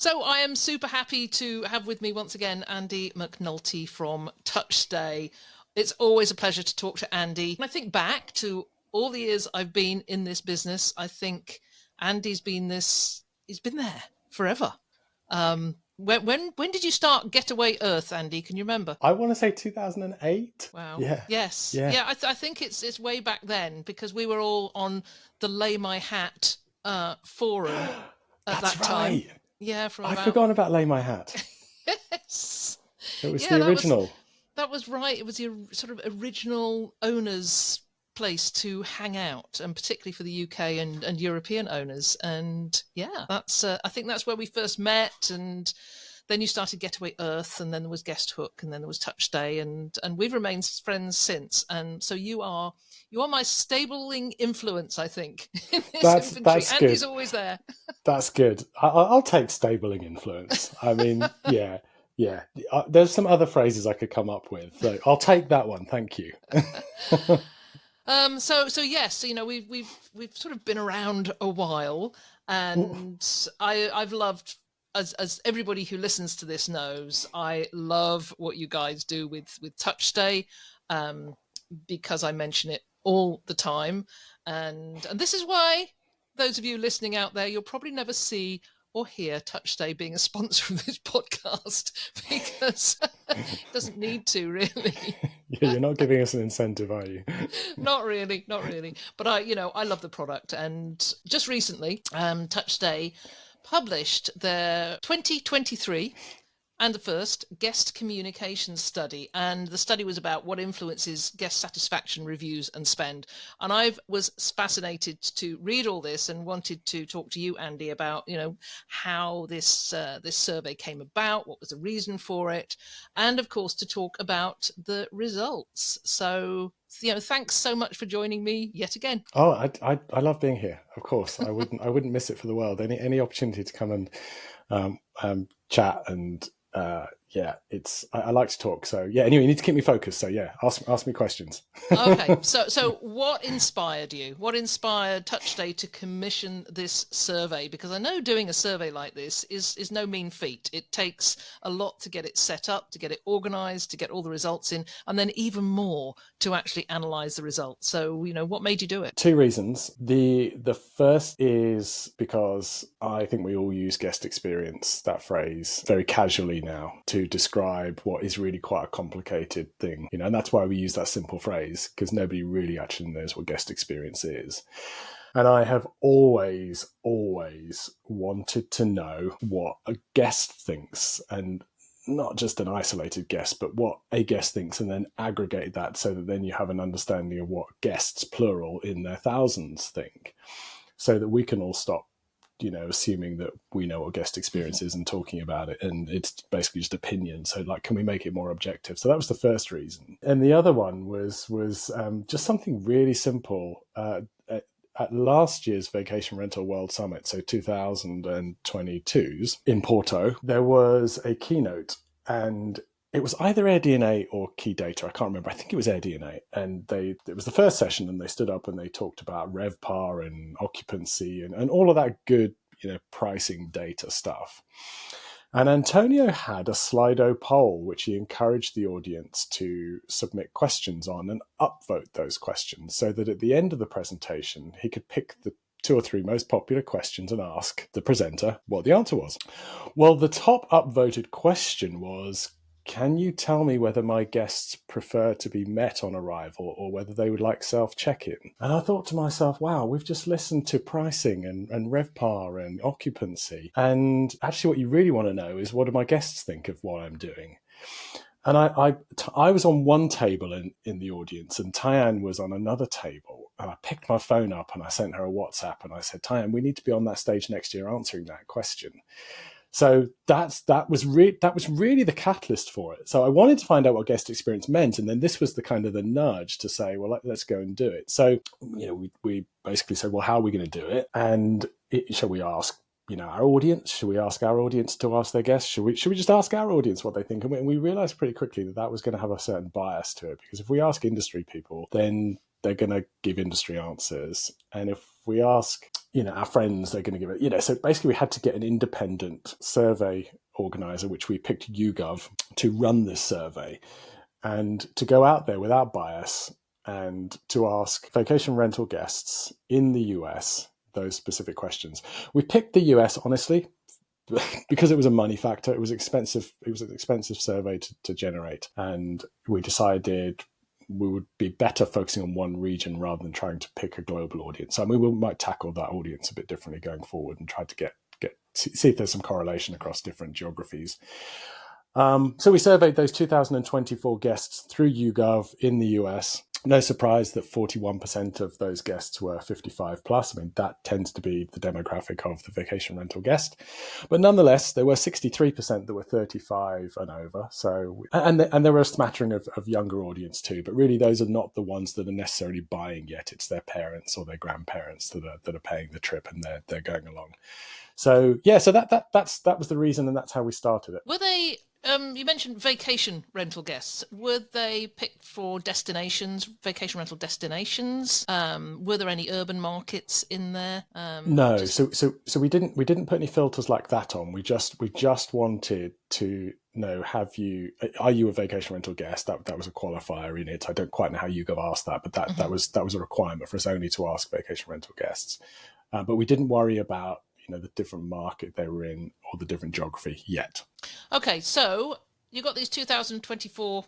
So I am super happy to have with me once again Andy McNulty from TouchStay. It's always a pleasure to talk to Andy. When I think back to all the years I've been in this business, I think Andy's been he's been there forever. When did you start Getaway Earth, Andy? Can you remember? I want to say 2008. Wow. Yeah. Yes. Yeah. Yeah, I think it's way back then because we were all on the Lay My Hat forum at That's that time. right. Yeah, from I'd about forgotten about Lay My Hat. yes. It was Yeah, the original. that was right. It was the sort of original owners' place to hang out, and particularly for the UK and European owners. And yeah, that's I think that's where we first met. And then you started Getaway Earth, and then there was Guest Hook, and then there was TouchStay, and we've remained friends since. And so you are my stabling influence, I think, in this infantry. That's Andy's good. always there. That's good. I'll take stabling influence. I mean, yeah, yeah. There's some other phrases I could come up with. So I'll take that one. Thank you. So yes, we've sort of been around a while, and I've loved, as everybody who listens to this knows, I love what you guys do with TouchStay, because I mention it all the time, and this is why those of you listening out there, you'll probably never see or hear TouchStay being a sponsor of this podcast because it doesn't need to really. Yeah, you're not giving us an incentive, are you? Not really, not really. But I love the product. And just recently, TouchStay published their 2023 and the first guest communication study. And the study was about what influences guest satisfaction, reviews, and spend. And I was fascinated to read all this and wanted to talk to you, Andy, about how this survey came about, what was the reason for it, and of course to talk about the results. So thanks so much for joining me yet again. Oh, I love being here. Of course, I wouldn't miss it for the world. Any opportunity to come and chat and yeah, I like to talk. So yeah. Anyway, you need to keep me focused. So yeah, ask me questions. Okay, so what inspired you? What inspired TouchStay to commission this survey? Because I know doing a survey like this is no mean feat. It takes a lot to get it set up, to get it organized, to get all the results in, and then even more to actually analyze the results. So, what made you do it? Two reasons. The first is because I think we all use guest experience, that phrase, very casually now to describe what is really quite a complicated thing, and that's why we use that simple phrase, because nobody really actually knows what guest experience is. And I have always wanted to know what a guest thinks, and not just an isolated guest, but what a guest thinks, and then aggregate that so that then you have an understanding of what guests, plural, in their thousands think, so that we can all stop assuming that we know what guest experience is and talking about it, and it's basically just opinion. So can we make it more objective? So that was the first reason. And the other one was just something really simple. At last year's Vacation Rental World Summit, so 2022's in Porto, there was a keynote, and it was either AirDNA or Key Data. I can't remember. I think it was AirDNA. And it was the first session, and they stood up and they talked about RevPAR and occupancy and all of that good, pricing data stuff. And Antonio had a Slido poll, which he encouraged the audience to submit questions on and upvote those questions, so that at the end of the presentation, he could pick the 2 or 3 most popular questions and ask the presenter what the answer was. Well, the top upvoted question was, can you tell me whether my guests prefer to be met on arrival or whether they would like self-check-in? And I thought to myself, wow, we've just listened to pricing and RevPAR and occupancy. And actually what you really want to know is, what do my guests think of what I'm doing? And I was on one table in the audience, and Tyann was on another table. And I picked my phone up and I sent her a WhatsApp and I said, Tyann, we need to be on that stage next year answering that question. So that was really the catalyst for it. So I wanted to find out what guest experience meant, and then this was the kind of the nudge to say, well, let's go and do it. So we basically said, well, how are we going to do it? And shall we ask our audience? Should we ask our audience to ask their guests? Should we just ask our audience what they think? And we realized pretty quickly that was going to have a certain bias to it, because if we ask industry people, then they're going to give industry answers, and if we ask our friends, they're going to give it, so basically we had to get an independent survey organizer, which we picked YouGov, to run this survey and to go out there without bias and to ask vacation rental guests in the US those specific questions. We picked the US, honestly, because it was a money factor. It was expensive. It was an expensive survey to generate. And we decided we would be better focusing on one region rather than trying to pick a global audience. So we might tackle that audience a bit differently going forward and try to see if there's some correlation across different geographies. So we surveyed those 2024 guests through YouGov in the US. No surprise that 41% of those guests were 55 plus. I mean, that tends to be the demographic of the vacation rental guest. But nonetheless, there were 63% that were 35 and over. So, and there were a smattering of younger audience too. But really, those are not the ones that are necessarily buying yet. It's their parents or their grandparents that are paying the trip and they're going along. So yeah, so that was the reason, and that's how we started it. Were they? You mentioned vacation rental guests. Were they picked for destinations, vacation rental destinations? Were there any urban markets in there? No, so we didn't put any filters like that on. We just wanted to know, are you a vacation rental guest? That was a qualifier in it. I don't quite know how YouGov asked that, but that was a requirement for us only to ask vacation rental guests. But we didn't worry about the different market they were in or the different geography yet. Okay, so you got these 2024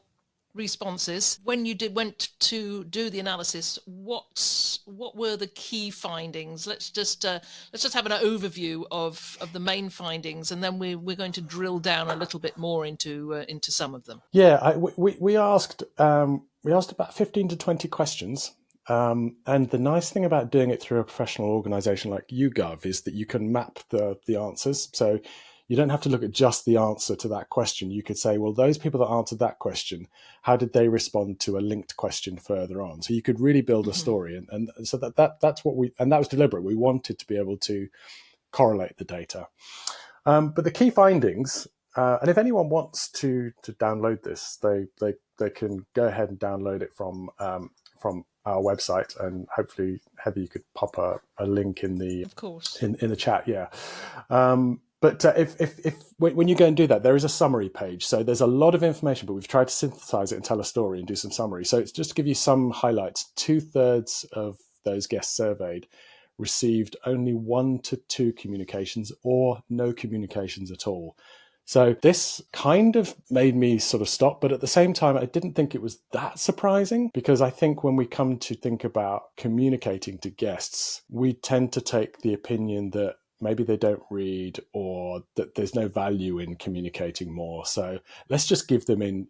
responses. When you went to do the analysis, what were the key findings? Let's just have an overview of the main findings, and then we're going to drill down a little bit more into some of them. Yeah, we asked about 15 to 20 questions. And the nice thing about doing it through a professional organization like YouGov is that you can map the answers. So you don't have to look at just the answer to that question. You could say, well, those people that answered that question, how did they respond to a linked question further on? So you could really build a story. And so that's what and that was deliberate. We wanted to be able to correlate the data. But the key findings, and if anyone wants to download this, they can go ahead and download it from our website, and hopefully Heather, you could pop a link in the in the chat. Yeah. But if when you go and do that, there is a summary page. So there's a lot of information, but we've tried to synthesize it and tell a story and do some summary. So it's just to give you some highlights. 2/3 of those guests surveyed received only 1 to 2 communications or no communications at all. So this kind of made me sort of stop, but at the same time, I didn't think it was that surprising, because I think when we come to think about communicating to guests, we tend to take the opinion that maybe they don't read or that there's no value in communicating more. So let's just give them in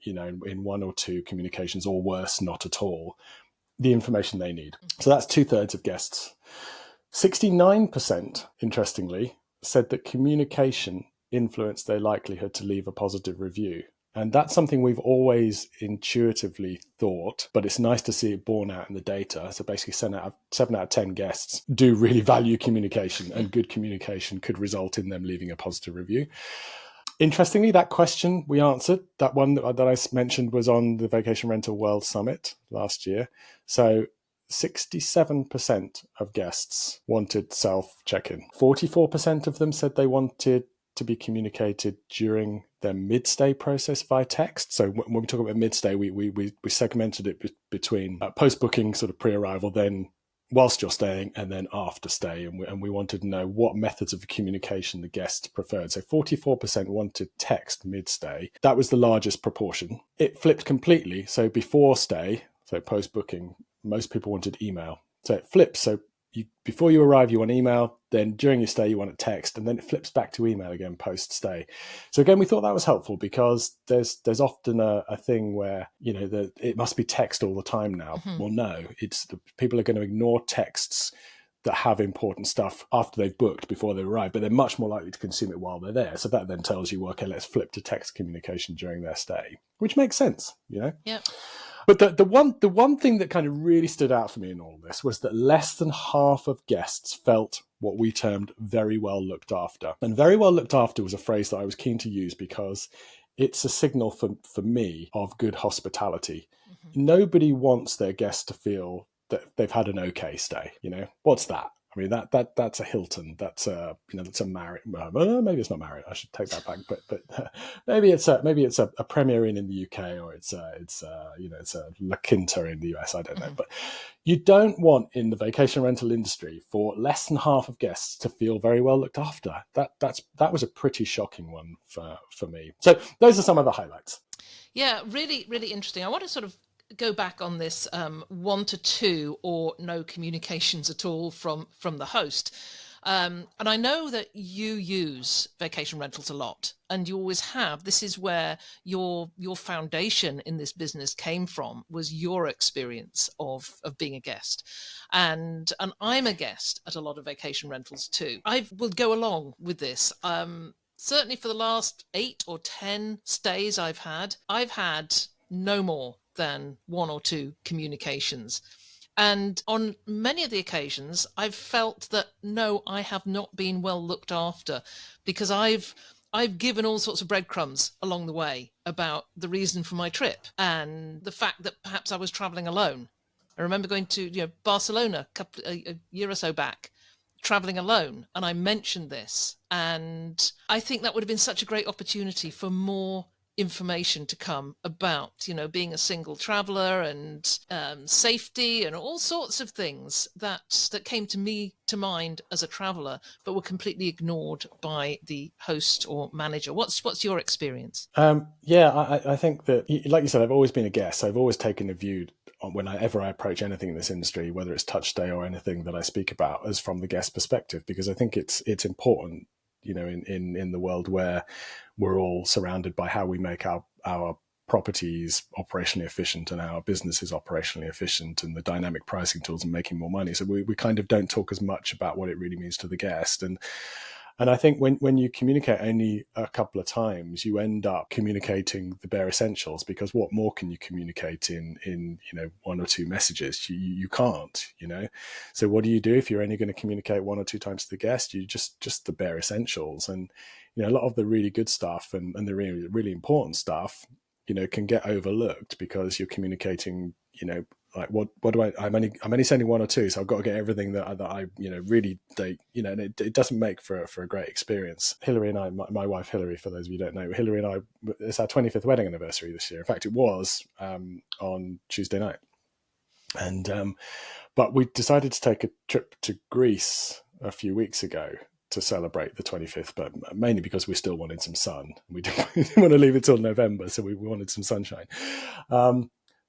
1 or 2 communications, or worse, not at all, the information they need. So that's 2/3 of guests. 69%, interestingly, said that communication influence their likelihood to leave a positive review. And that's something we've always intuitively thought, but it's nice to see it borne out in the data. So basically 7 out of 10 guests do really value communication, and good communication could result in them leaving a positive review. Interestingly, that question we answered, that one that I mentioned, was on the Vacation Rental World Summit last year. So 67% of guests wanted self-check-in. 44% of them said they wanted to be communicated during their mid-stay process via text. So when we talk about mid-stay, we segmented it between post-booking, sort of pre-arrival, then whilst you're staying, and then after stay. And we wanted to know what methods of communication the guests preferred. So 44% wanted text mid-stay. That was the largest proportion. It flipped completely. So before stay, so post-booking, most people wanted email. So it flips. So before you arrive, you want email. Then during your stay, you want a text, and then it flips back to email again post-stay. So again, we thought that was helpful, because there's often a thing where it must be text all the time now. Mm-hmm. Well, no, people are going to ignore texts that have important stuff after they've booked before they arrive, but they're much more likely to consume it while they're there. So that then tells you, okay, let's flip to text communication during their stay, which makes sense, Yeah. But the one thing that kind of really stood out for me in all this was that less than half of guests felt what we termed very well looked after. And very well looked after was a phrase that I was keen to use, because it's a signal for me of good hospitality. Mm-hmm. Nobody wants their guests to feel that they've had an okay stay. What's that? I mean that's a Hilton. That's a that's a Marriott. Maybe it's not Marriott. I should take that back. But maybe it's a Premier Inn in the UK, or it's a La Quinta in the US. I don't know. Mhm. But you don't want in the vacation rental industry for less than half of guests to feel very well looked after. That was a pretty shocking one for me. So those are some of the highlights. Yeah, really, really interesting. I want to sort of go back on this 1 to 2 or no communications at all from the host. And I know that you use vacation rentals a lot, and you always have. This is where your foundation in this business came from, was your experience of being a guest. And I'm a guest at a lot of vacation rentals too. I will go along with this. Certainly for the last 8 or 10 stays I've had no more than 1 or 2 communications. And on many of the occasions, I've felt that no, I have not been well looked after, because I've given all sorts of breadcrumbs along the way about the reason for my trip and the fact that perhaps I was traveling alone. I remember going to Barcelona a year or so back, traveling alone, and I mentioned this, and I think that would have been such a great opportunity for more information to come about being a single traveler and safety and all sorts of things that came to mind as a traveler, but were completely ignored by the host or manager. What's your experience? I think that, like you said, I've always been a guest. I've always taken a view whenever I approach anything in this industry, whether it's touch day or anything that I speak about, as from the guest perspective, because I think it's important, in the world where we're all surrounded by how we make our properties operationally efficient and our business is operationally efficient, and the dynamic pricing tools and making more money. So we kind of don't talk as much about what it really means to the guest. And I think when you communicate only a couple of times, you end up communicating the bare essentials, because what more can you communicate in 1 or 2 messages? You can't, So what do you do if you're only going to communicate 1 or 2 times to the guest? You just the bare essentials. And a lot of the really good stuff and the really, really important stuff, can get overlooked because you're communicating, like what do I'm only sending 1 or 2, so I've got to get everything that I really and it doesn't make for a great experience. Hillary and I, my wife Hillary, for those of you who don't know, Hillary and I, it's our 25th wedding anniversary this year. In fact, it was on Tuesday night, and but we decided to take a trip to Greece a few weeks ago to celebrate the 25th, but mainly because we still wanted some sun. We didn't want to leave it till November, so we wanted some sunshine.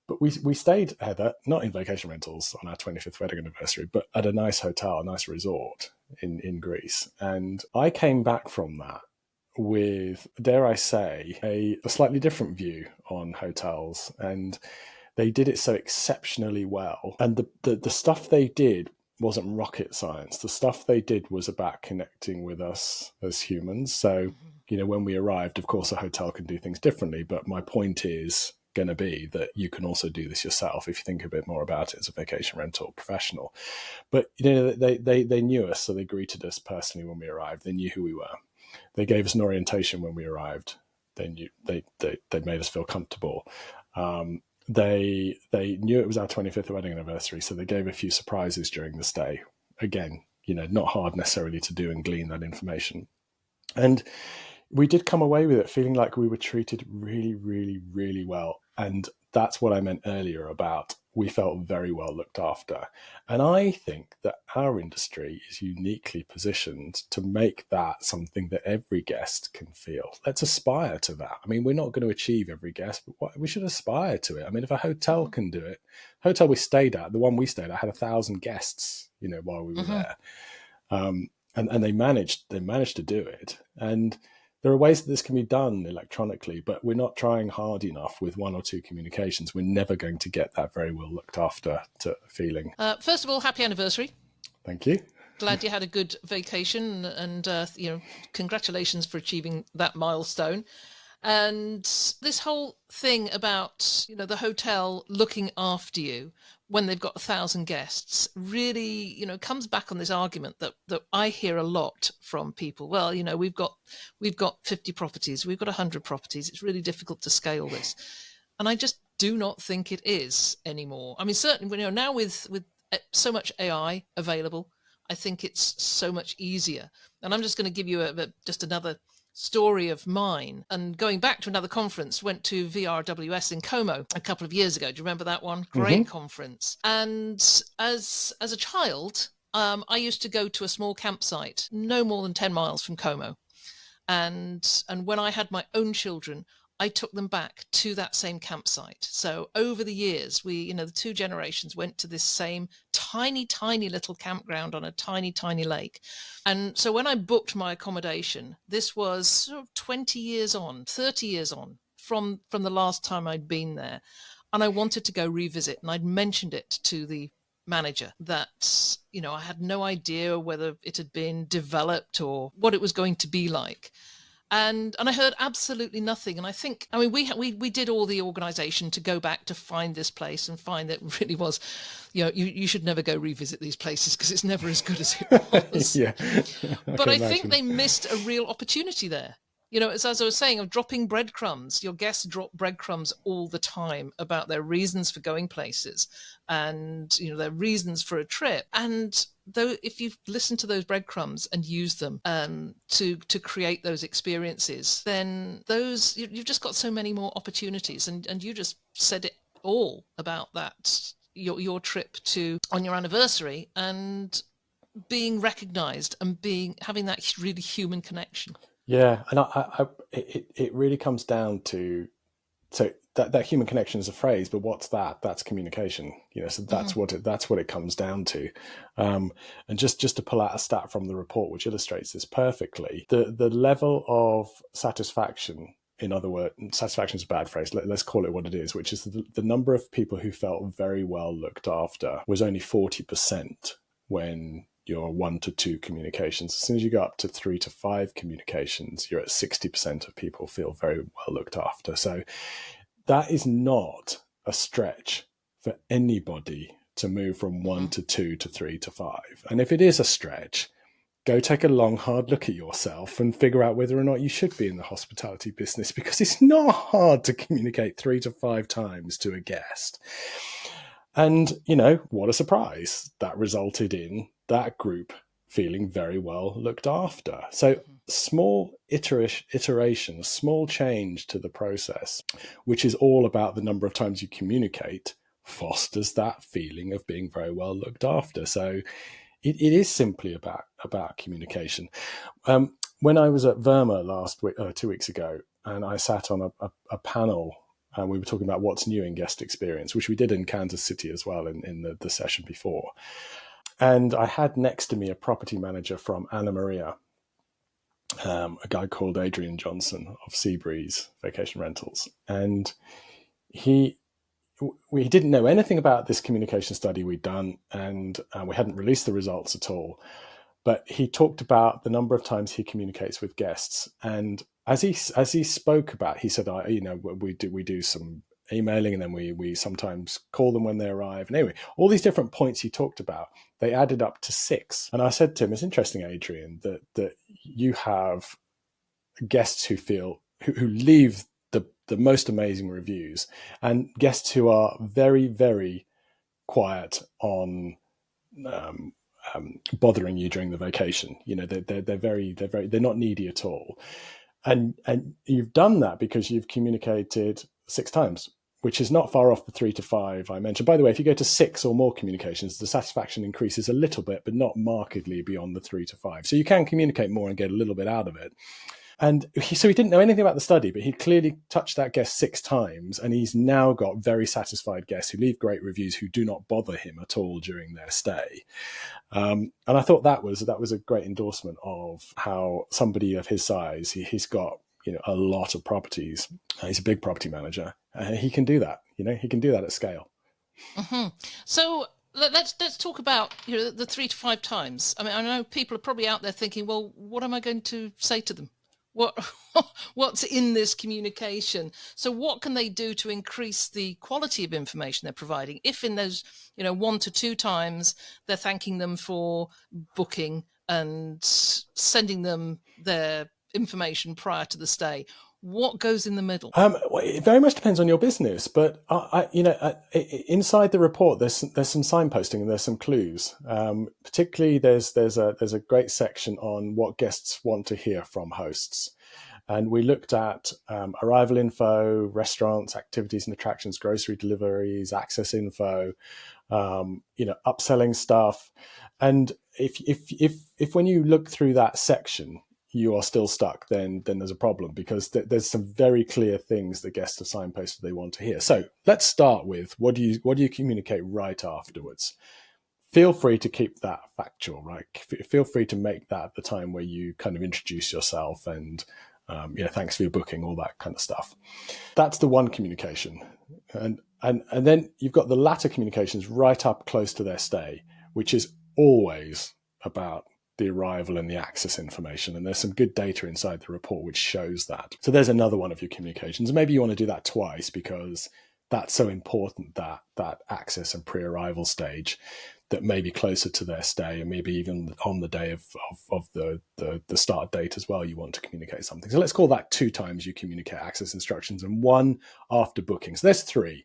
But we stayed, Heather, not in vacation rentals on our 25th wedding anniversary, but at a nice hotel, a nice resort in Greece. And I came back from that with, dare I say, a slightly different view on hotels. And they did it so exceptionally well. And the stuff they did wasn't rocket science. The stuff they did was about connecting with us as humans. So, when we arrived, of course, a hotel can do things differently. But my point is going to be that you can also do this yourself if you think a bit more about it as a vacation rental professional. But they knew us, so they greeted us personally when we arrived. They knew who we were. They gave us an orientation when we arrived. They knew they made us feel comfortable. They knew it was our 25th wedding anniversary, so they gave a few surprises during the stay. Again, not hard necessarily to do and glean that information. And we did come away with it feeling like we were treated really, really, really well. And that's what I meant earlier about we felt very well looked after. And I think that our industry is uniquely positioned to make that something that every guest can feel. Let's aspire to that. I mean, we're not going to achieve every guest, but we should aspire to it. I mean, if a hotel can do it, hotel we stayed at, the one we stayed at, had 1,000 guests, while we were there. And they managed to do it. And there are ways that this can be done electronically, but we're not trying hard enough with 1 or 2 communications. We're never going to get that very well looked after feeling. First of all, happy anniversary. Thank you. Glad you had a good vacation, and congratulations for achieving that milestone. And this whole thing about the hotel looking after you when they've got 1,000 guests really comes back on this argument that I hear a lot from people. Well, we've got 50 properties, we've got 100 properties. It's really difficult to scale this, and I just do not think it is anymore. I mean, certainly now with so much AI available, I think it's so much easier. And I'm just going to give you just another story of mine. And going back to another conference, went to VRWS in Como a couple of years ago. Do you remember that one? Great conference. And as a child, I used to go to a small campsite, no more than 10 miles from Como. And when I had my own children, I took them back to that same campsite. So over the years, the two generations went to this same tiny, tiny little campground on a tiny, tiny lake. And so when I booked my accommodation, this was sort of 20 years on, 30 years on from the last time I'd been there. And I wanted to go revisit. And I'd mentioned it to the manager that, I had no idea whether it had been developed or what it was going to be like. And I heard absolutely nothing. And I think, we did all the organisation to go back to find this place and find that it really was, you should never go revisit these places because it's never as good as it was. Yeah. But I think they missed a real opportunity there. As I was saying, of dropping breadcrumbs. Your guests drop breadcrumbs all the time about their reasons for going places and, their reasons for a trip. And though, if you listen to those breadcrumbs and use them to create those experiences, then you've just got so many more opportunities. And you just said it all about that, your trip on your anniversary and being recognized and having that really human connection. Yeah, and it really comes down to that human connection is a phrase, but what's that? That's communication. So that's what it comes down to. And just to pull out a stat from the report, which illustrates this perfectly, the level of satisfaction. In other words, satisfaction is a bad phrase. Let's call it what it is, which is the number of people who felt very well looked after was only 40% when your 1 to 2 communications. As soon as you go up to 3 to 5 communications, you're at 60% of people feel very well looked after. So that is not a stretch for anybody to move from 1 to 2 to 3 to 5. And if it is a stretch, go take a long, hard look at yourself and figure out whether or not you should be in the hospitality business, because it's not hard to communicate 3 to 5 times to a guest. And, what a surprise. That resulted in that group feeling very well looked after. So small iterations, small change to the process, which is all about the number of times you communicate, fosters that feeling of being very well looked after. So it is simply about communication. When I was at Verma last week, 2 weeks ago, and I sat on a panel, and we were talking about what's new in guest experience, which we did in Kansas City as well in the session before. And I had next to me a property manager from Anna Maria, a guy called Adrian Johnson of Seabreeze Vacation Rentals. And we didn't know anything about this communication study we'd done, and we hadn't released the results at all. But he talked about the number of times he communicates with guests. And as he spoke about, he said, we do some emailing, and then we sometimes call them when they arrive. And anyway, all these different points he talked about, they added up to 6. And I said to him, it's interesting, Adrian, that you have guests who leave the most amazing reviews, and guests who are very, very quiet on bothering you during the vacation. They're not needy at all. And you've done that because you've communicated 6 times, which is not far off the 3 to 5 I mentioned. By the way, if you go to 6 or more communications, the satisfaction increases a little bit, but not markedly beyond the 3 to 5. So you can communicate more and get a little bit out of it. And so he didn't know anything about the study, but he clearly touched that guest 6 times, and he's now got very satisfied guests who leave great reviews, who do not bother him at all during their stay. And I thought that was a great endorsement of how somebody of his size, he's got a lot of properties. He's a big property manager. He can do that. He can do that at scale. Mm-hmm. So let's talk about the 3 to 5 times. I mean, I know people are probably out there thinking, well, what am I going to say to them? What's in this communication? So what can they do to increase the quality of information they're providing? If in those 1 to 2 times they're thanking them for booking and sending them their information prior to the stay, What goes in the middle? Well, it very much depends on your business, but inside the report, there's some signposting and there's some clues. Particularly, there's a great section on what guests want to hear from hosts, and we looked at arrival info, restaurants, activities and attractions, grocery deliveries, access info, upselling stuff, and if when you look through that section, you are still stuck, then there's a problem, because there's some very clear things that guests have signposted they want to hear. So let's start with what do you communicate right afterwards? Feel free to keep that factual, right? Feel free to make that the time where you kind of introduce yourself and thanks for your booking, all that kind of stuff. That's the one communication, and then you've got the latter communications right up close to their stay, which is always about the arrival and the access information. And there's some good data inside the report which shows that. So there's another one of your communications. Maybe you want to do that twice because that's so important, that access and pre-arrival stage, that may be closer to their stay, and maybe even on the day of the start date as well, you want to communicate something. So let's call that 2 times you communicate access instructions and 1 after booking. So there's 3.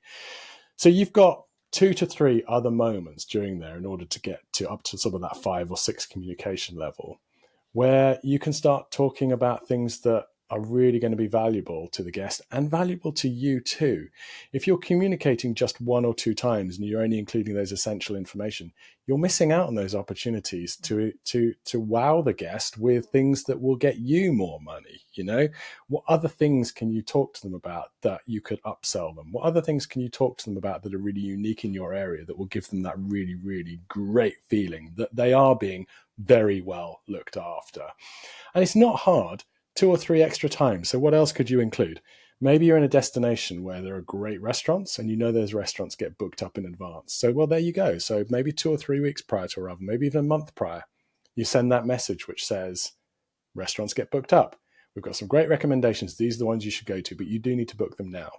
So you've got 2 to 3 other moments during there in order to get to up to sort of that 5 or 6 communication level, where you can start talking about things that are really going to be valuable to the guest and valuable to you too. If you're communicating just 1 or 2 times and you're only including those essential information, you're missing out on those opportunities to wow the guest with things that will get you more money. What other things can you talk to them about that you could upsell them? What other things can you talk to them about that are really unique in your area that will give them that really, really great feeling that they are being very well looked after? And it's not hard. 2 or 3 extra times. So what else could you include? Maybe you're in a destination where there are great restaurants and those restaurants get booked up in advance. So, well, there you go. So maybe 2 or 3 weeks prior to arrival, maybe even a month prior, you send that message which says, restaurants get booked up. We've got some great recommendations. These are the ones you should go to, but you do need to book them now.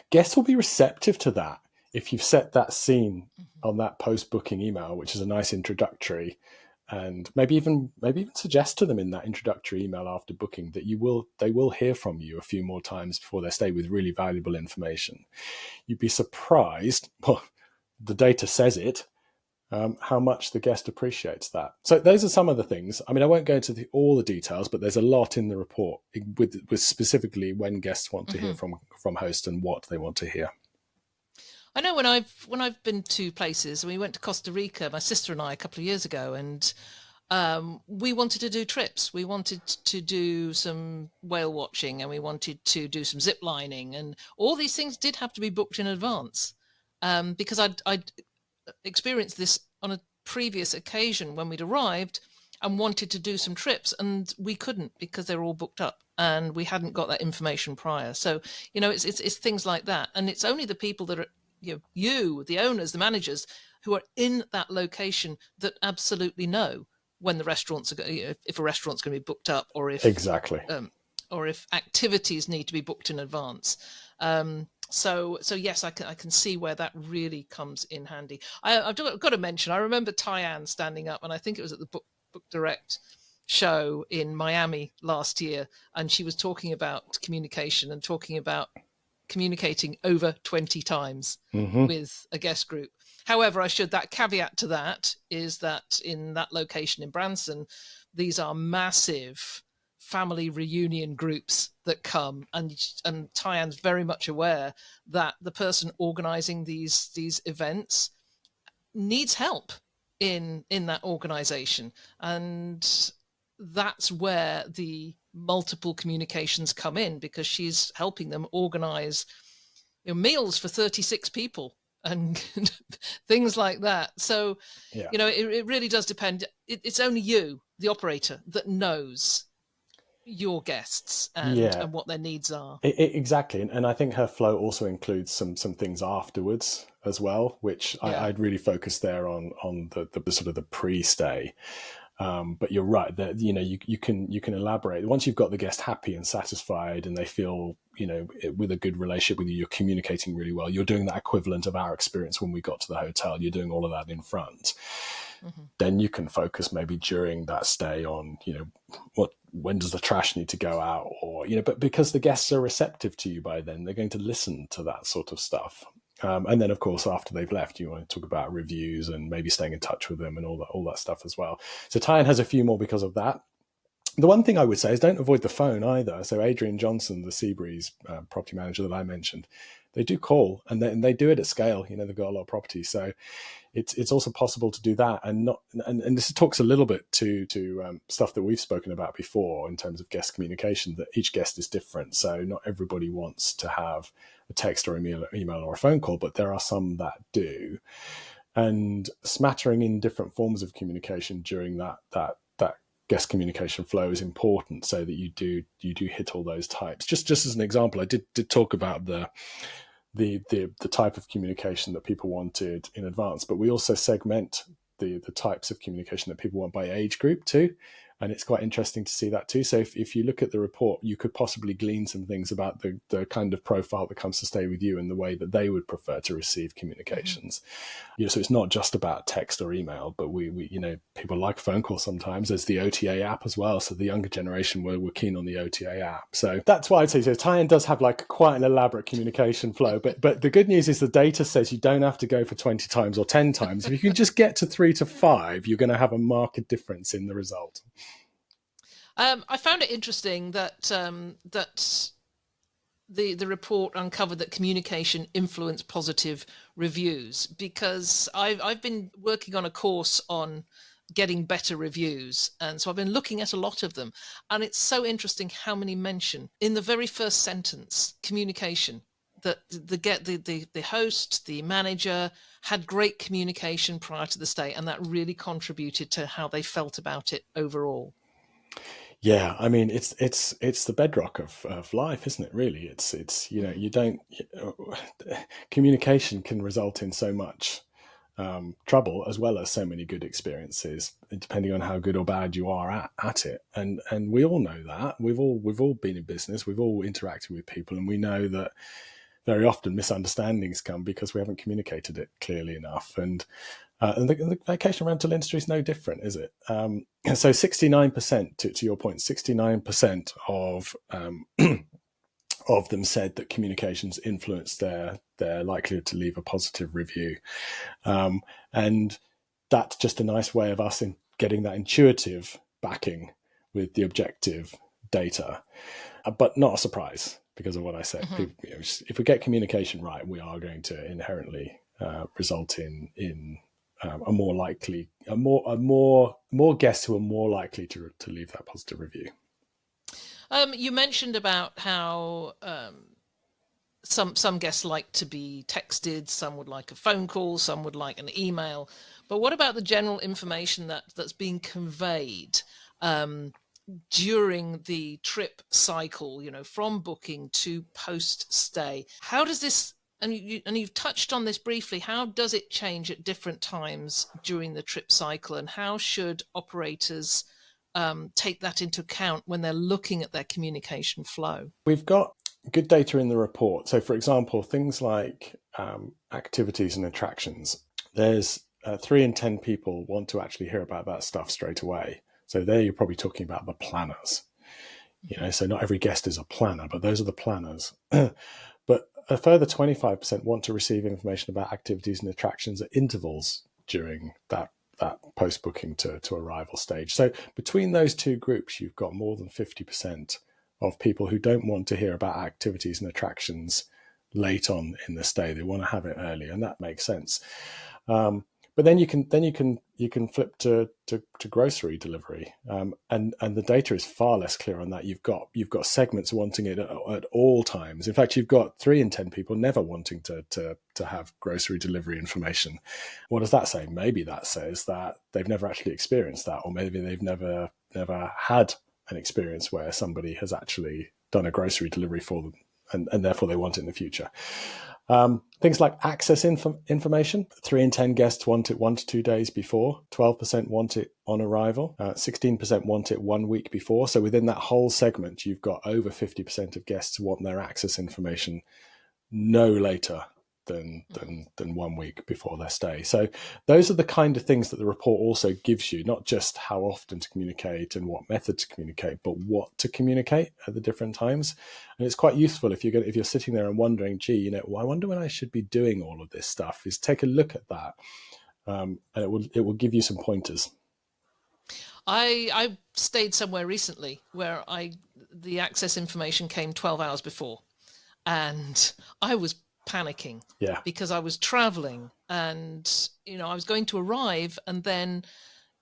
Guests will be receptive to that if you've set that scene on that post-booking email, which is a nice introductory. And maybe even suggest to them in that introductory email after booking that they will hear from you a few more times before their stay with really valuable information. You'd be surprised, well, the data says it, how much the guest appreciates that. So those are some of the things. I mean, I won't go into all the details, but there's a lot in the report with specifically when guests want to hear from hosts and what they want to hear. I know when I've been to places, we went to Costa Rica, my sister and I, a couple of years ago, and we wanted to do trips. We wanted to do some whale watching, and we wanted to do some zip lining, and all these things did have to be booked in advance, because I'd experienced this on a previous occasion when we'd arrived and wanted to do some trips, and we couldn't because they were all booked up and we hadn't got that information prior. So it's things like that, and it's only the people that are the owners, the managers who are in that location that absolutely know when the restaurants are if a restaurant's going to be booked up, or if or if activities need to be booked in advance. So yes, I can see where that really comes in handy. I've got to mention, I remember Tyann standing up, and I think it was at the Book Direct show in Miami last year, and she was talking about communication and talking about communicating over 20 times with a guest group. However, that caveat to that is that in that location in Branson, these are massive family reunion groups that come, and Tyann's very much aware that the person organizing these events needs help in that organization, and that's where the multiple communications come in, because she's helping them organize meals for 36 people and things like that. So it really does depend. It's only you, the operator, that knows your guests and what their needs are. Exactly. And I think her flow also includes some things afterwards as well, which I'd really focus there on the sort of the pre-stay. But you're right that you can elaborate once you've got the guest happy and satisfied, and they feel with a good relationship with you. You're communicating really well. You're doing that equivalent of our experience when we got to the hotel. You're doing all of that in front. Then you can focus maybe during that stay on when does the trash need to go out, or but because the guests are receptive to you by then, they're going to listen to that sort of stuff. And then, of course, after they've left, you want to talk about reviews and maybe staying in touch with them and all that stuff as well. So Tie-In has a few more because of that. The one thing I would say is don't avoid the phone either. So Adrian Johnson, the Seabreeze property manager that I mentioned, they do call, and they do it at scale. They've got a lot of property, so it's also possible to do that. And this talks a little bit to stuff that we've spoken about before in terms of guest communication, that each guest is different. So not everybody wants to have a text or email or a phone call, but there are some that do. And smattering in different forms of communication during that guest communication flow is important, so that you do hit all those types. Just as an example, I did talk about the type of communication that people wanted in advance, but we also segment the types of communication that people want by age group too. And it's quite interesting to see that too. So if you look at the report, you could possibly glean some things about the kind of profile that comes to stay with you and the way that they would prefer to receive communications. So it's not just about text or email, but we people like phone calls sometimes. There's the OTA app as well. So the younger generation were keen on the OTA app. So that's why I'd say, so Tie-In does have like quite an elaborate communication flow. But the good news is the data says you don't have to go for 20 times or 10 times. If you can just get to 3 to 5, you're going to have a marked difference in the result. I found it interesting that the report uncovered that communication influenced positive reviews, because I've been working on a course on getting better reviews, and so I've been looking at a lot of them, and it's so interesting how many mention in the very first sentence communication, that the host, the manager had great communication prior to the stay, and that really contributed to how they felt about it overall. Yeah, I mean, it's the bedrock of life, isn't it? Really, it's communication can result in so much trouble as well as so many good experiences, depending on how good or bad you are at it. And we all know that. We've all been in business. We've all interacted with people, and we know that very often misunderstandings come because we haven't communicated it clearly enough. And the vacation rental industry is no different, is it? So 69%, to your point, 69% of them said that communications influenced their likelihood to leave a positive review. And that's just a nice way of us in getting that intuitive backing with the objective data, but not a surprise because of what I said. People, if we get communication right, we are going to inherently result in more guests who are more likely to leave that positive review. You mentioned about how some guests like to be texted, some would like a phone call, some would like an email. But what about the general information that's being conveyed during the trip cycle, from booking to post-stay? How does this, and you've touched on this briefly, how does it change at different times during the trip cycle, and how should operators take that into account when they're looking at their communication flow? We've got good data in the report. So, for example, things like activities and attractions. There's 3 in 10 people want to actually hear about that stuff straight away. So there you're probably talking about the planners. So not every guest is a planner, but those are the planners. But a further 25% want to receive information about activities and attractions at intervals during that post-booking to arrival stage. So between those two groups, you've got more than 50% of people who don't want to hear about activities and attractions late on in the stay. They want to have it early, and that makes sense. But then you can flip to grocery delivery, and the data is far less clear on that. You've got segments wanting it at all times. In fact, you've got 3 in 10 people never wanting to have grocery delivery information. What does that say? Maybe that says that they've never actually experienced that, or maybe they've never had an experience where somebody has actually done a grocery delivery for them, and therefore they want it in the future. Things like access information. 3 in 10 guests want it 1 to 2 days before. 12% want it on arrival. 16% want it 1 week before. So within that whole segment, you've got over 50% of guests want their access information no later than 1 week before their stay. So those are the kind of things that the report also gives you, not just how often to communicate and what method to communicate, but what to communicate at the different times. And it's quite useful if you're sitting there and wondering, gee, I wonder when I should be doing all of this stuff, is take a look at that. And it will give you some pointers. I stayed somewhere recently where the access information came 12 hours before, and I was panicking because I was traveling, and I was going to arrive and then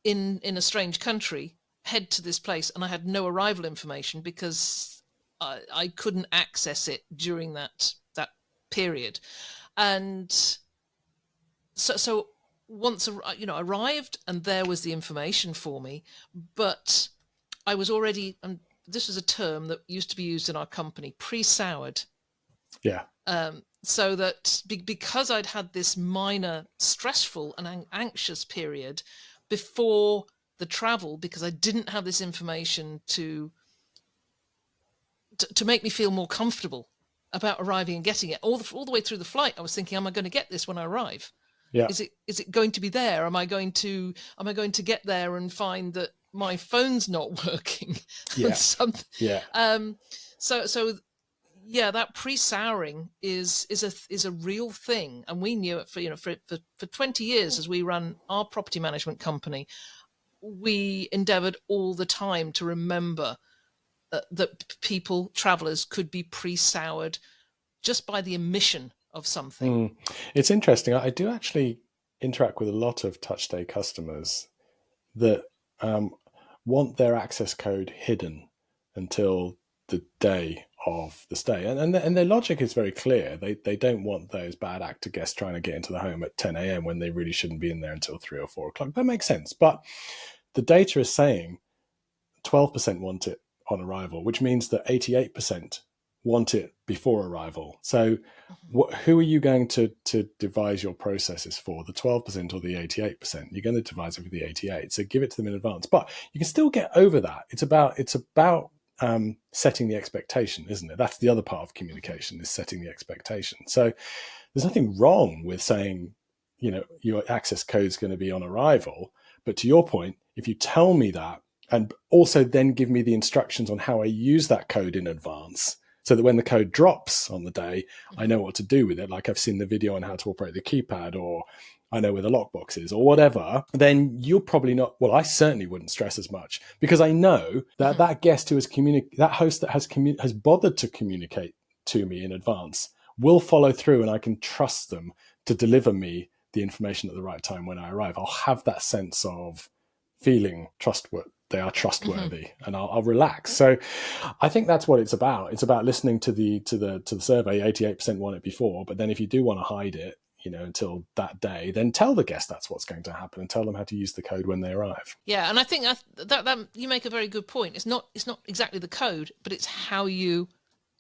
in a strange country head to this place, and I had no arrival information because I couldn't access it during that period. And so once arrived, and there was the information for me, but I was already, and this was a term that used to be used in our company, pre-soured. Yeah. So that because I'd had this minor stressful and anxious period before the travel, because I didn't have this information to make me feel more comfortable about arriving and getting it all the way through the flight. I was thinking, am I going to get this when I arrive? Yeah. Is it going to be there? Am I going to get there and find that my phone's not working? Yeah. Yeah. So that pre-souring is a real thing, and we knew it for 20 years as we run our property management company. We endeavoured all the time to remember that travelers could be pre-soured just by the omission of something. It's interesting. I do actually interact with a lot of TouchStay customers that want their access code hidden until the day of the stay, and their logic is very clear. They don't want those bad actor guests trying to get into the home at 10 a.m. when they really shouldn't be in there until 3 or 4 o'clock. That makes sense, but the data is saying 12% want it on arrival, which means that 88% want it before arrival. So who are you going to devise your processes for, the 12% or the 88%? You're going to devise it for the 88%, so give it to them in advance. But you can still get over that. It's about setting the expectation, isn't it? That's the other part of communication, is setting the expectation. So there's nothing wrong with saying, your access code is going to be on arrival. But to your point, if you tell me that, and also then give me the instructions on how I use that code in advance, so that when the code drops on the day, I know what to do with it. Like I've seen the video on how to operate the keypad, or I know where the lockbox is, or whatever, then you're probably not, well, I certainly wouldn't stress as much, because I know that that guest who has that host that has bothered to communicate to me in advance will follow through, and I can trust them to deliver me the information at the right time when I arrive. I'll have that sense of feeling trustworthy. They are trustworthy, and I'll relax. So I think that's what it's about. It's about listening to the survey. 88% want it before, but then if you do want to hide it, until that day, then tell the guest that's what's going to happen, and tell them how to use the code when they arrive. Yeah, and I think that you make a very good point. It's not exactly the code, but it's how you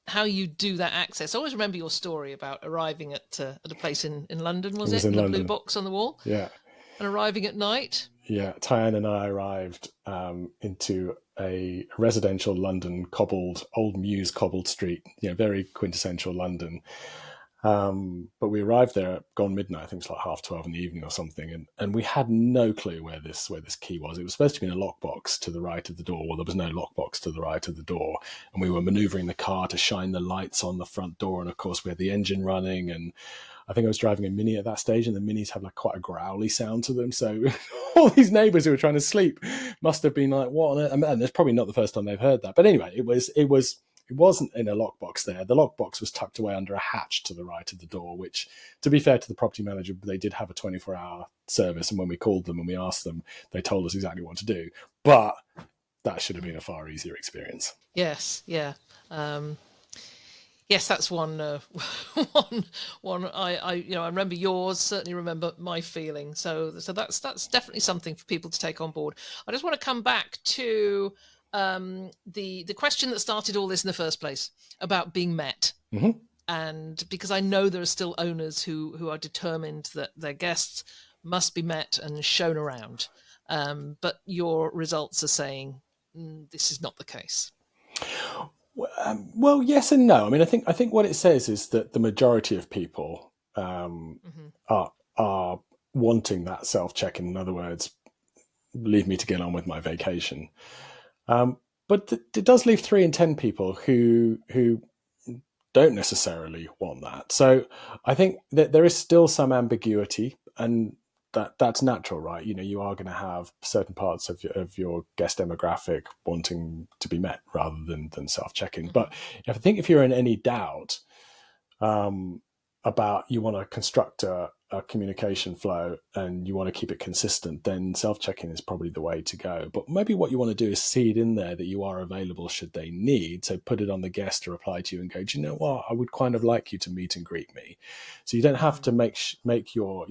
do that access. I always remember your story about arriving at a place in London, was it? In the London. Blue box on the wall? Yeah. And arriving at night? Yeah, Tyann and I arrived into a residential London old Mews cobbled street, very quintessential London. But we arrived there at gone midnight. I think it's like 12:30 in the evening or something, and we had no clue where this key was. It was supposed to be in a lockbox to the right of the door. Well, there was no lockbox to the right of the door, and we were manoeuvring the car to shine the lights on the front door, and of course we had the engine running, and I think I was driving a Mini at that stage, and the Minis have like quite a growly sound to them. So all these neighbours who were trying to sleep must have been like, "What on earth?" And it's probably not the first time they've heard that. But anyway, it wasn't in a lockbox there. The lockbox was tucked away under a hatch to the right of the door, which, to be fair to the property manager, they did have a 24-hour service. And when we called them and we asked them, they told us exactly what to do. But that should have been a far easier experience. Yes, yeah. Yes, that's one. I remember yours. Certainly remember my feeling. So that's definitely something for people to take on board. I just want to come back to the question that started all this in the first place about being met. Mm-hmm. And because I know there are still owners who are determined that their guests must be met and shown around, but your results are saying this is not the case. Well, yes and no. I mean, I think what it says is that the majority of people are wanting that self-check. In other words, leave me to get on with my vacation. But it does leave 3 in 10 people who don't necessarily want that. So I think that there is still some ambiguity, and that's natural, right? You are going to have certain parts of your guest demographic wanting to be met rather than self-checking. Mm-hmm. But I think if you're in any doubt about you want to construct a communication flow and you want to keep it consistent, then self-checking is probably the way to go. But maybe what you want to do is seed in there that you are available should they need. So put it on the guest to reply to you and go, do you know what? I would kind of like you to meet and greet me. So you don't have to make your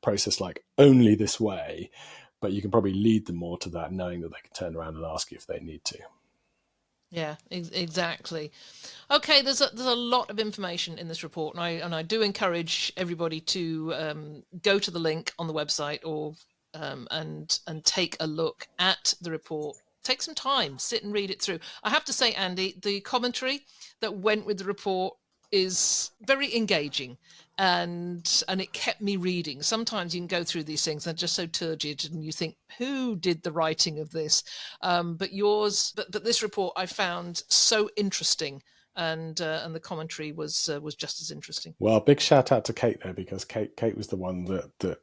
process like only this way, but you can probably lead them more to that, knowing that they can turn around and ask you if they need to. Yeah, exactly. Okay, there's a lot of information in this report, and I do encourage everybody to go to the link on the website or and take a look at the report. Take some time, sit and read it through. I have to say, Andy, the commentary that went with the report is very engaging, and it kept me reading. Sometimes you can go through these things and they're just so turgid, and you think, who did the writing of this? But this report I found so interesting, and the commentary was just as interesting. Well, big shout out to Kate there, because Kate was the one that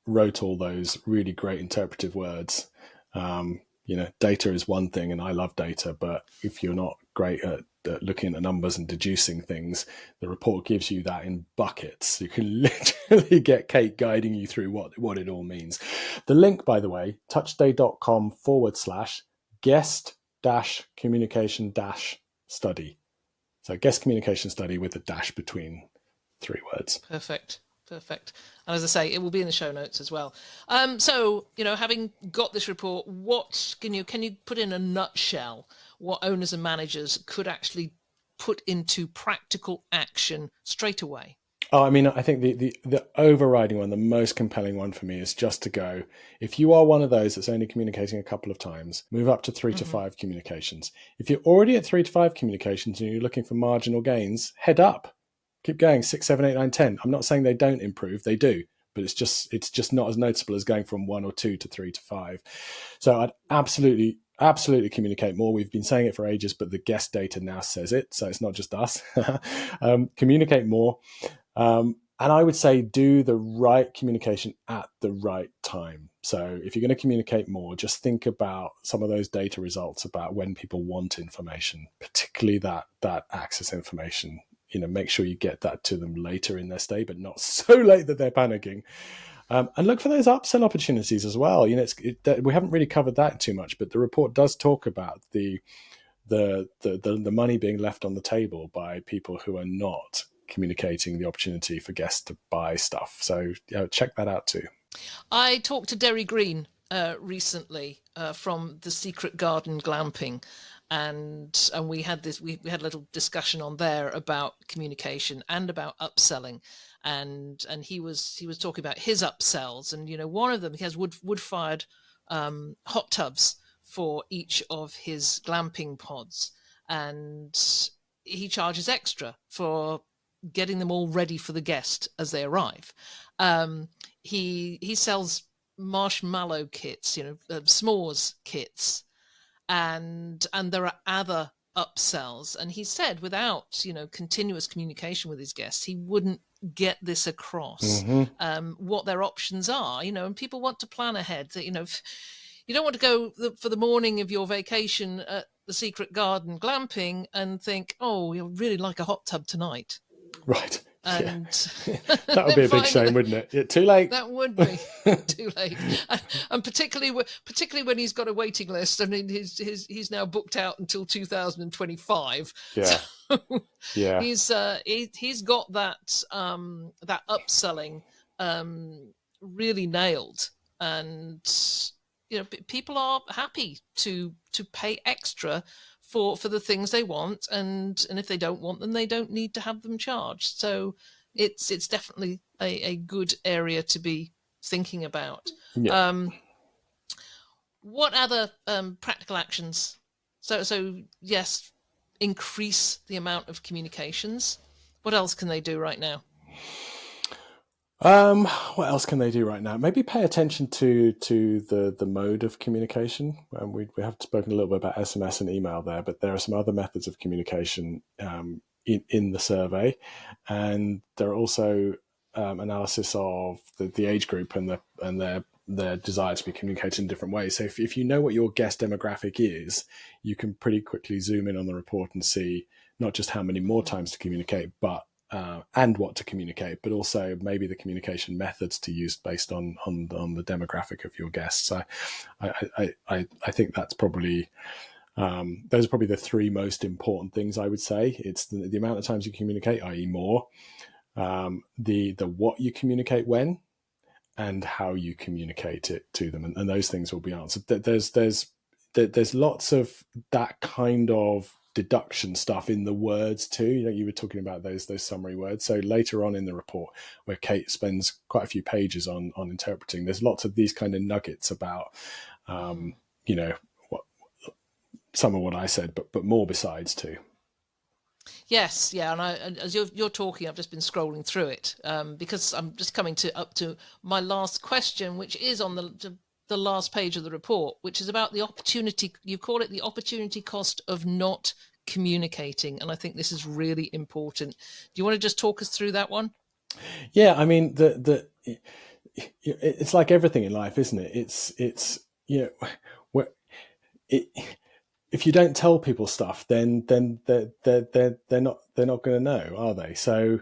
wrote all those really great interpretive words. Data is one thing, and I love data, but if you're not great at looking at the numbers and deducing things, the report gives you that in buckets. You can literally get Kate guiding you through what it all means. The link, by the way, touchday.com/guest-communication-study. So guest communication study with a dash between 3 words. Perfect. And as I say, it will be in the show notes as well. So, having got this report, what can you put in a nutshell what owners and managers could actually put into practical action straight away? Oh, I mean, I think the overriding one, the most compelling one for me, is just to go, if you are one of those that's only communicating a couple of times, move up to 3 to 5 communications. If you're already at 3 to 5 communications and you're looking for marginal gains, head up. Keep going, 6, 7, 8, 9, 10. I'm not saying they don't improve, they do, but it's just not as noticeable as going from 1 or 2 to 3 to 5. So I'd absolutely communicate more. We've been saying it for ages, but the guest data now says it, so it's not just us. Communicate more. And I would say do the right communication at the right time. So if you're going to communicate more, just think about some of those data results about when people want information, particularly that access information. Make sure you get that to them later in their stay, but not so late that they're panicking. And look for those upsell opportunities as well. We haven't really covered that too much, but the report does talk about the money being left on the table by people who are not communicating the opportunity for guests to buy stuff. So check that out too. I talked to Derry Green recently from the Secret Garden Glamping, and we had we had a little discussion on there about communication and about upselling, and he was talking about his upsells, and one of them, he has wood-fired hot tubs for each of his glamping pods, and he charges extra for getting them all ready for the guest as they arrive. He sells marshmallow kits, s'mores kits, and there are other upsells. And he said without continuous communication with his guests, he wouldn't get this across. What their options are, and people want to plan ahead. That you don't want to go for the morning of your vacation at the Secret Garden Glamping and think, oh, you'll really like a hot tub tonight. Right. And that would be a big shame, wouldn't it? Yeah, too late. That would be too late, and particularly when he's got a waiting list. I mean, he's now booked out until 2025. Yeah, so yeah. He's got that that upselling really nailed, and people are happy to pay extra for the things they want, and if they don't want them, they don't need to have them charged. So it's definitely a good area to be thinking about. Yeah. What other practical actions? So yes, increase the amount of communications. What else can they do right now? What else can they do right now? Maybe pay attention to the mode of communication. We have spoken a little bit about SMS and email there, but there are some other methods of communication in the survey, and there are also analysis of the age group and their desire to be communicated in different ways. So if you know what your guest demographic is, you can pretty quickly zoom in on the report and see not just how many more times to communicate, but and what to communicate, but also maybe the communication methods to use based on the demographic of your guests. So I think that's probably those are probably the three most important things I would say. It's the amount of times you communicate, i.e. more, the what you communicate when, and how you communicate it to them, and those things will be answered. There's lots of that kind of deduction stuff in the words too. You were talking about those summary words. So later on in the report, where Kate spends quite a few pages on interpreting, there's lots of these kind of nuggets about what some of what I said, but more besides too. Yes, yeah, and as you're talking, I've just been scrolling through it because I'm just coming up to my last question, which is on the last page of the report, which is about the opportunity. You call it the opportunity cost of not communicating, and I think this is really important. Do you want to just talk us through that one? Yeah, I mean, it's like everything in life, isn't it? It's if you don't tell people stuff, then they're not going to know, are they? So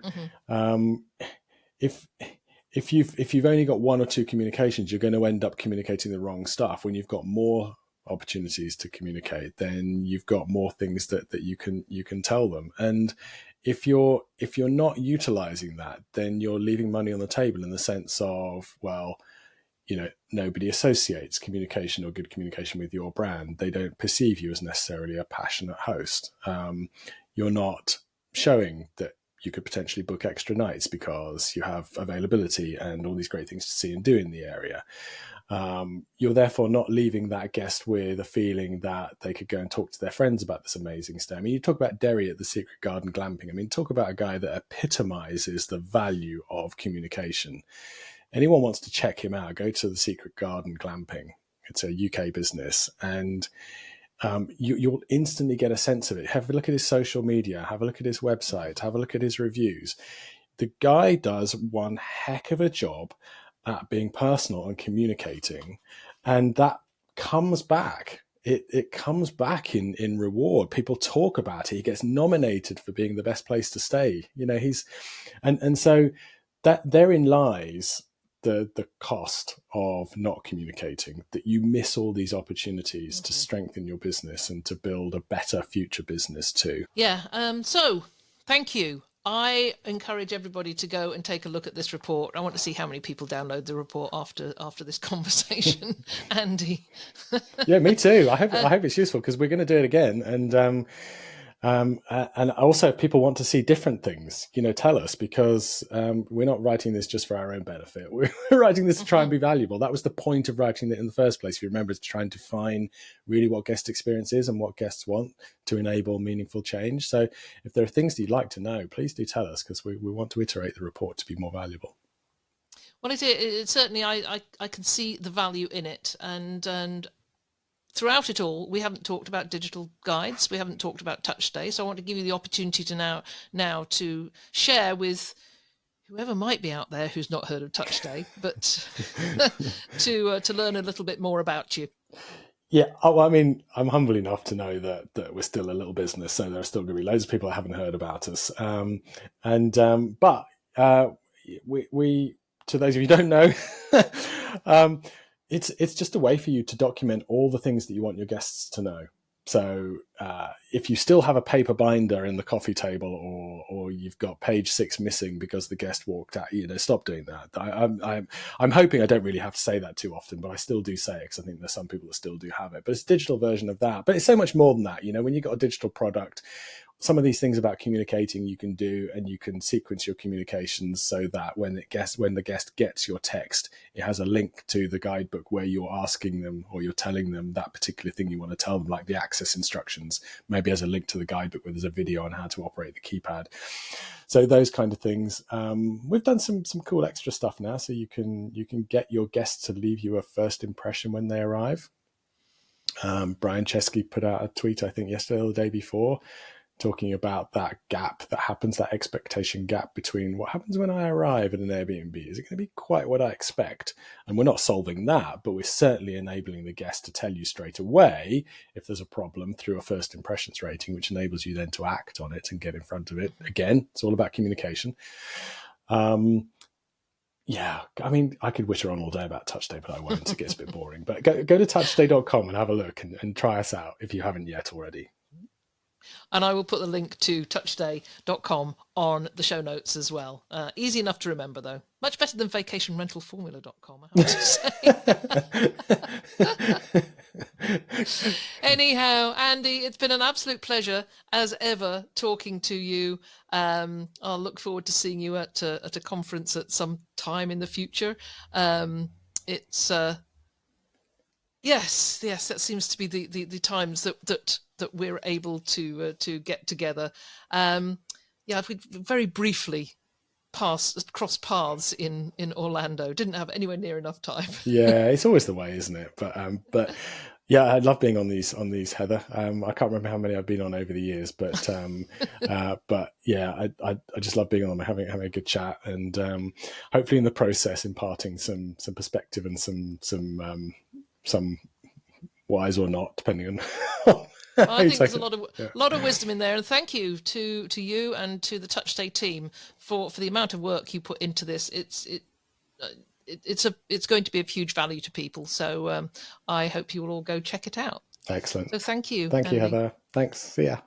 if you've only got one or two communications, you're going to end up communicating the wrong stuff. When you've got more opportunities to communicate, then you've got more things that you can tell them. And if you're not utilizing that, then you're leaving money on the table in the sense of, well, nobody associates communication or good communication with your brand. They don't perceive you as necessarily a passionate host. You're not showing that you could potentially book extra nights because you have availability and all these great things to see and do in the area. You're therefore not leaving that guest with a feeling that they could go and talk to their friends about this amazing stay. I mean, you talk about Derry at the Secret Garden Glamping. I mean, talk about a guy that epitomizes the value of communication. Anyone wants to check him out, go to the Secret Garden Glamping. It's a UK business, and you'll instantly get a sense of it. Have a look at his social media, have a look at his website, have a look at his reviews. The guy does one heck of a job at being personal and communicating, and that comes back. It comes back in reward. People talk about it. He gets nominated for being the best place to stay. So that therein lies the cost of not communicating, that you miss all these opportunities to strengthen your business and to build a better future business too. Yeah. So thank you. I encourage everybody to go and take a look at this report. I want to see how many people download the report after this conversation, Andy. Yeah, me too. I hope it's useful, because we're going to do it again. And also, if people want to see different things, tell us, because we're not writing this just for our own benefit. We're writing this to try and be valuable. That was the point of writing it in the first place. If you remember, it's trying to define really what guest experience is and what guests want to enable meaningful change. So if there are things that you'd like to know, please do tell us, because we want to iterate the report to be more valuable. Well, it certainly, I can see the value in it. And throughout it all, we haven't talked about digital guides. We haven't talked about Touch Day. So I want to give you the opportunity to now to share with whoever might be out there who's not heard of Touch Day, but to learn a little bit more about you. Yeah, I mean, I'm humble enough to know that we're still a little business, so there are still going to be loads of people that haven't heard about us. But we, to those of you who don't know, it's just a way for you to document all the things that you want your guests to know. So if you still have a paper binder in the coffee table, or you've got page 6 missing because the guest walked out, stop doing that. I'm hoping I don't really have to say that too often, but I still do say it, because I think there's some people that still do have it. But it's a digital version of that. But it's so much more than that. When you've got a digital product, some of these things about communicating you can do, and you can sequence your communications so that when the guest gets your text, it has a link to the guidebook where you're asking them or you're telling them that particular thing you want to tell them, like the access instructions maybe has a link to the guidebook where there's a video on how to operate the keypad. So those kind of things. We've done some cool extra stuff now, so you can get your guests to leave you a first impression when they arrive. Brian Chesky put out a tweet, I think yesterday or the day before, talking about that gap that happens, that expectation gap between what happens when I arrive at an Airbnb. Is it going to be quite what I expect? And we're not solving that, but we're certainly enabling the guest to tell you straight away if there's a problem through a first impressions rating, which enables you then to act on it and get in front of it. Again, it's all about communication. Yeah, I mean, I could witter on all day about TouchStay, but I won't. It gets a bit boring. But go to touchstay.com and have a look and try us out if you haven't yet already. And I will put the link to touchstay.com on the show notes as well. Easy enough to remember, though. Much better than vacationrentalformula.com, I have to say. Anyhow, Andy, it's been an absolute pleasure, as ever, talking to you. I'll look forward to seeing you at a conference at some time in the future. Yes, that seems to be the times that we're able to get together. We very briefly crossed paths in Orlando. Didn't have anywhere near enough time. Yeah, it's always the way, isn't it? But yeah, I love being on these, Heather. I can't remember how many I've been on over the years, but yeah, I just love being on them, having a good chat, and hopefully in the process imparting some perspective and some wise or not, depending on. I think there's a lot of wisdom in there, and thank you to you and to the TouchStay team for the amount of work you put into this. It's going to be of huge value to people. So I hope you will all go check it out. Excellent. So thank you. Thank you, Andy. Heather. Thanks. See ya.